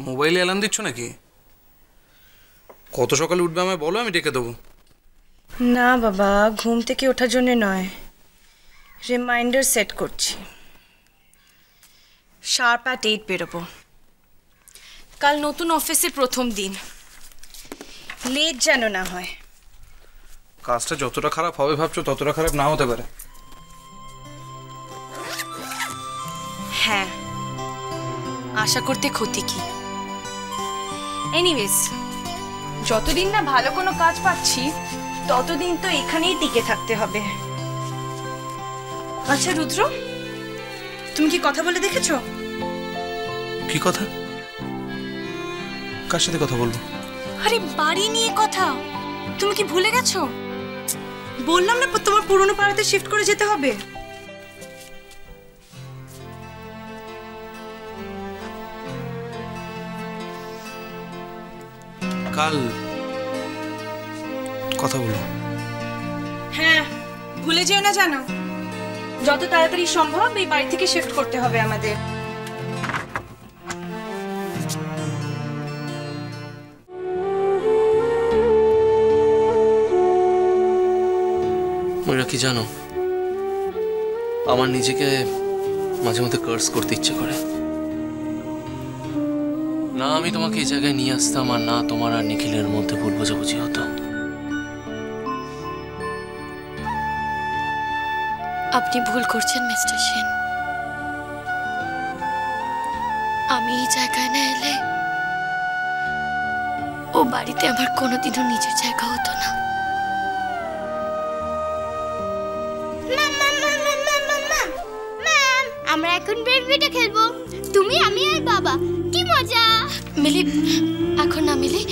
মোবাইলে অ্যালার্ম দিচ্ছ নাকি? কত সকালে উঠবে আমায় বলো, আমি ডেকে দেবো। না বাবা, ঘুম থেকে ওঠার জন্য নয়, রিমাইন্ডার সেট করছি। শার্প অ্যাট 8 বেরোবো। কাল নতুন অফিসের প্রথম দিন, লেট যেন না হয়। কাজটা যতটা খারাপ হবে ভাবছো ততটা খারাপ না হতে পারে। হ্যাঁ, আশা করতে ক্ষতি কি। এনিওয়েজ, যতদিন না ভালো কোনো কাজ পাচ্ছি ততদিন তো এখানেই টিকে থাকতে হবে। আচ্ছা রুদ্র, তুমি কি কথা বলে দেখেছো? কি কথা? কার সাথে কথা বলবো? আরে বাড়ি নিয়ে কথা। তুমি কি ভুলে গেছো? বললাম না তোমার পুরনো পাড়াতে শিফট করে যেতে হবে। কাল কথা বলবো। হ্যাঁ, ভুলে যেও না জানো। যত তাড়াতাড়ি সম্ভব এই বাড়ি থেকে শিফট করতে হবে আমাদের। ময়ূরা, কি জানো, আমার নিজেকে মাঝে মধ্যে কার্স করতে ইচ্ছে করে। না আমি তোমাকে এই জায়গায় নিয়ে আসতাম, আর না তোমার আর নিখিলের মধ্যে ভুল বোঝাবুঝি হতো। আপনি ভুল করছেন মিস্টার সেন। আমি এই জায়গায় না এলে ও বাড়িতে আমার কোনোদিনও নিজের জায়গা হতো না। আমরা এখন বেডমিন্টন খেলবো, তুমি আমি আর বাবা। কি মজা! মিলি, এখন না মিলি,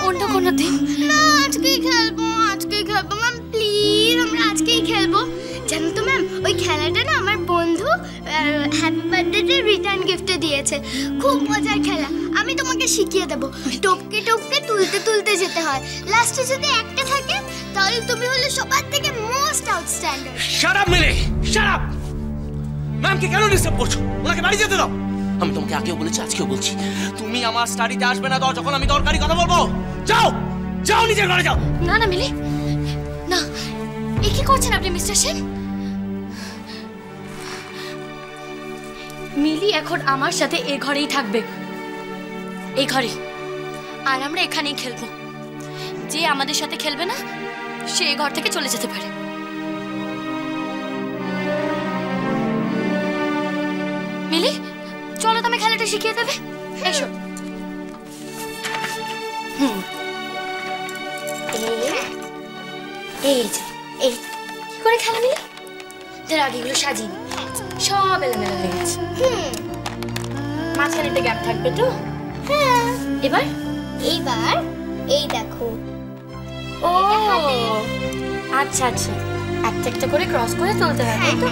অন্য কোনো দিন। না, আজকেই খেলবো, আজকেই খেলবো ম্যাম, প্লিজ আমরা আজকেই খেলবো। জানো তো ম্যাম, ওই খেলাটা না আমার বন্ধু হ্যাপি বার্থডে রিটার্ন গিফটে দিয়েছে। খুব মজার খেলা, আমি তোমাকে শিখিয়ে দেবো। টপকে টপকে তুলতে তুলতে যেতে হয়, লাস্টে যদি একটা থাকে তাহলে তুমি হলে সবার থেকে মোস্ট আউটস্ট্যান্ডার্ড। শাট আপ মিলি, শাট আপ। ম্যামকে কেন ডিস্টার্ব করছো? ওনাকে বাড়ি যেতে দাও। আমি তোমাকে আগেও বলেছি, আজকেও বলছি, তুমি আমার স্টাডিতে আসবে না যখন আমি দরকারি কথা বলবো। যাও যাও, নিজের ঘরে যাও। না না মিলি, না, এ কি করছেন আপনি মিস্টার সেন? মিলি এখন আমার সাথে এই ঘরেই থাকবে, এই ঘরে, আর আমরা এখানেই খেলবো। যে আমাদের সাথে খেলবে না সে এই ঘর থেকে চলে যেতে পারে। মিলি, চলো তুমি খেলাটা শিখিয়ে দেবে। এসো। এই যে, এই কি করে খেলা মিলি? তার আগেগুলো সাজিয়ে সব এলোমেলো হয়ে গেছে। মাঝখানে একটা গ্যাপ থাকবে তো? হ্যাঁ। এবার এইবার এই দেখো। ও আচ্ছা আচ্ছা, একটা একটা করে ক্রস করে তুলতে হয়, তাই তো?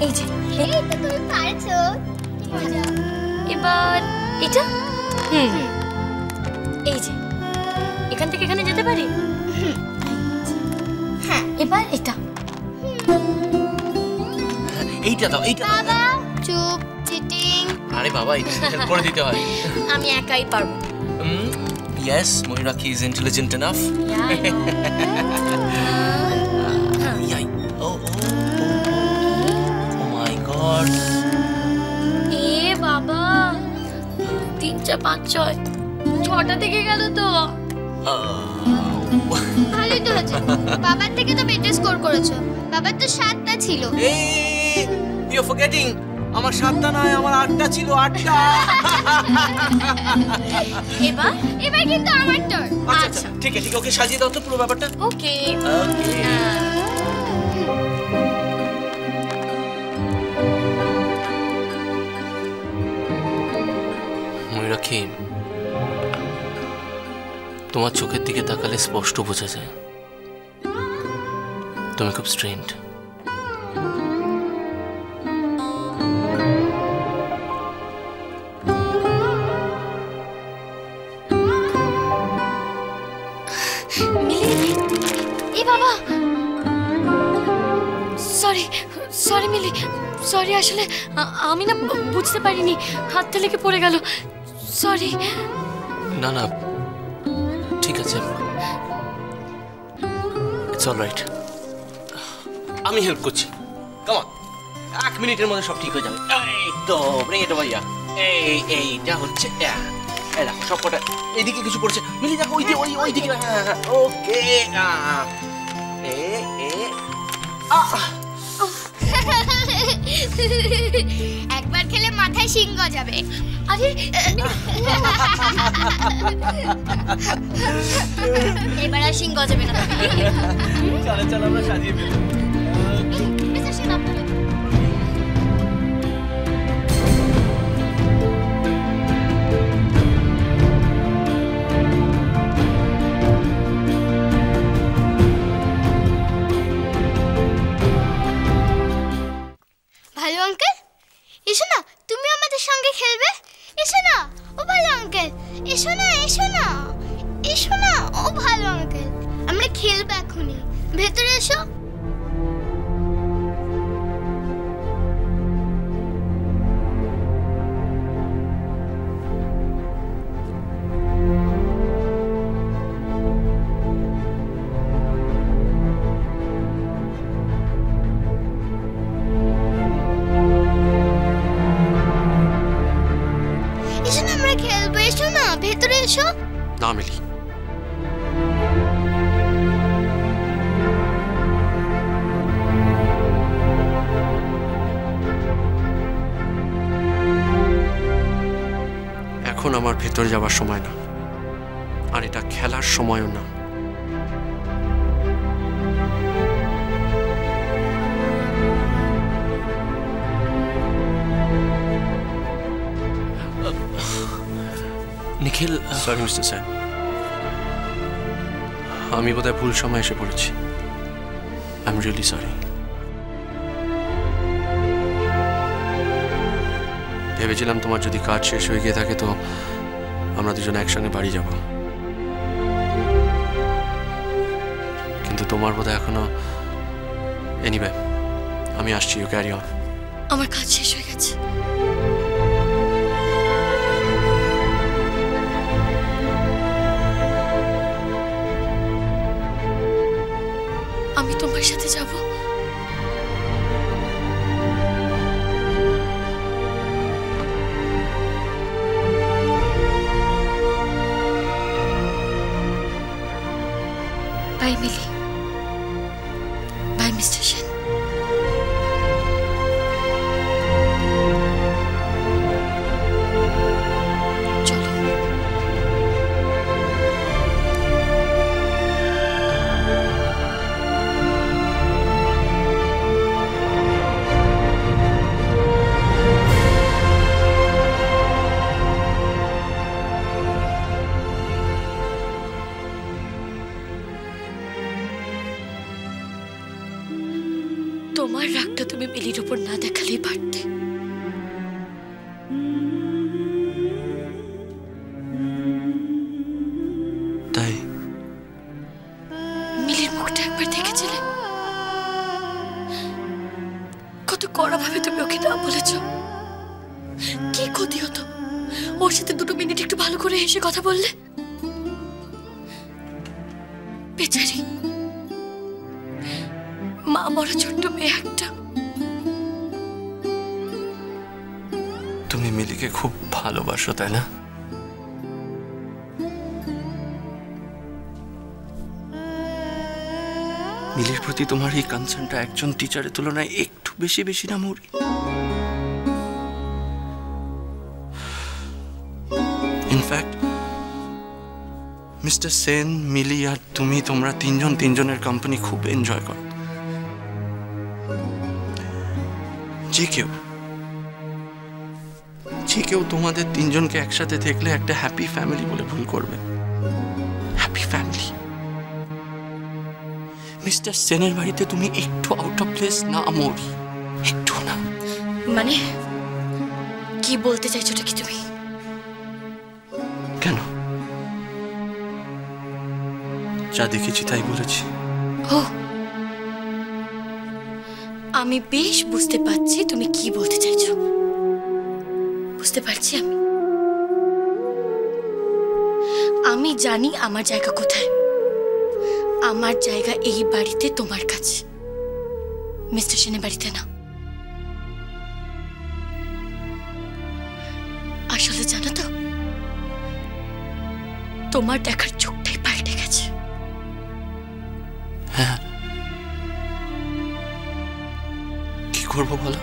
এই যে, এই তো তুমি পারছো। কি মজা! এবার এটা, এই যে, এখান থেকে এখানে যেতে পারি। হ্যাঁ, এবার এটা, এইটা দাও, এইটা দাও। বাবা চুপ, চিটিং। আরে বাবা, এটা হেল্প করে দিতে হয়। আমি একাই পারবো। Yes, Moiraki is intelligent enough. Yeah, I know. Oh my God. এ বাবা, 3 4 5 6 6টা থেকে গেল তো। ভালোই তো হয়েছে, বাবার থেকে তো বেটার স্কোর করেছো। বাবার তো 7টা ছিল। Hey, you're forgetting. আমার 7টা নয়, আমার 8টা ছিল, 8টা। এবার এবার কিন্তু আমার টার্ন। আচ্ছা ঠিক আছে, ওকে সাজিয়ে দাও তো পুরো ব্যাপারটা। ওকে। ময়ূরাক্ষী, তোমার চোখের দিকে তাকালে স্পষ্ট বোঝা যায় তুমি খুব স্ট্রেনড। সরি মিলি, সরি, আসলে আমি না বুঝতে পারিনি, হাতটা লেগে পড়ে গেল। সরি। না না, ঠিক আছে, ইটস অলরাইট, আমি হেল্প করছি। কাম অন, 1 মিনিটের মধ্যে সব ঠিক হয়ে যাবে। এই তো ব্রিং ইট ওভার। এইটা হচ্ছে, এই দেখো সব কটা এদিকে কিছু পড়ছে, মিলি দেখো ওই দিকে। ওকে, একবার খেলে মাথায় শিং গজাবে। আরে এবার আর সিং গজাবে না। চলো আমরা সাজিয়ে ফেলি। ভালো আঙ্কেল, এসো না, তুমি আমাদের সঙ্গে খেলবে। এসো না ও ভালো আঙ্কেল, এসো না এসো না এসো না ও ভালো আঙ্কেল, আমরা খেলবো এখনই, ভেতরে এসো। এসো না, আমরা খেলবো, এসো না, ভেতরে এসো। না মিলি, এখন আমার ভেতরে যাওয়ার সময় না, আর এটা খেলার সময়ও না। নিখিল, সরি মিস্টার সেন, আমি বোধহয় ভুল সময় এসে পড়েছি। I am really sorry. ভেবেছিলাম তোমার যদি কাজ শেষ হয়ে গিয়ে থাকে তো আমরা দুজনে একসঙ্গে বাড়ি যাব, কিন্তু তোমার বোধহয় এখনো। এনিওয়ে, আমি আসছি, ইউ ক্যারি অন। আমার কাজ শেষ হয়ে গেছে। আমি তোমার সাথে যাব। Bye Mili, bye mister Sen. চলো। তোমার রাগটা তুমি মিলির উপর না দেখালেই পারতে। তাই মিলির মুখটা একবার দেখেছিলে? কত কড়া ভাবে তুমি ওকে না বলেছ। কি ক্ষতি হতো ওর সাথে 2 মিনিট একটু ভালো করে হেসে কথা বললে? বেচারি মা মরা ছোট্ট মেয়ে একটা। তুমি মিলিকে খুব ভালোবাসো, তাই না? মিলির প্রতি তোমার এই কনসার্নটা একজন টিচারের তুলনায় একটু বেশি না মৌরি? ইনফ্যাক্ট মিস্টার সেন, মিলি আর তুমি, তোমরা তিনজনের কোম্পানি খুব এনজয় করো। যে কেউ তোমাদের 3 জনকে একসাথে দেখলে একটা হ্যাপি ফ্যামিলি বলে ভুল করবে। Happy family. মিস্টার সেনের বাড়িতে তুমি একটু আউট অফ প্লেস না মৌরি, একটু না। মানে কি বলতে চাইছোটা কি তুমি? কেন? যা দেখেছি তাই বলেছি। ও, আমি আমি বেশ বুঝতে পারছি তুমি কি বলতে চাইছো। বুঝতে পারছি আমি জানি আমার জায়গা কোথায়। আমার জায়গা এই বাড়িতে, তোমার কাছে, মিস্টার সেনের বাড়িতে না। আসলে জানো তো, তোমার দেখার চোখটাই পাল্টে গেছে। হ্যাঁ, কি করবো বলো?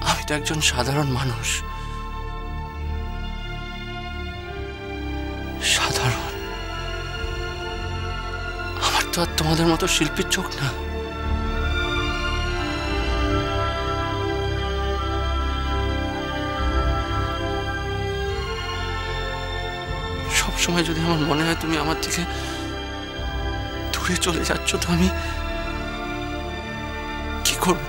আমি তো একজন সাধারণ মানুষ, সাধারণ। আমার তো আর তোমাদের মতো শিল্পীর চোখ না। সবসময় যদি আমার মনে হয় তুমি আমার থেকে দূরে চলে যাচ্ছ, তো আমি কি করবো?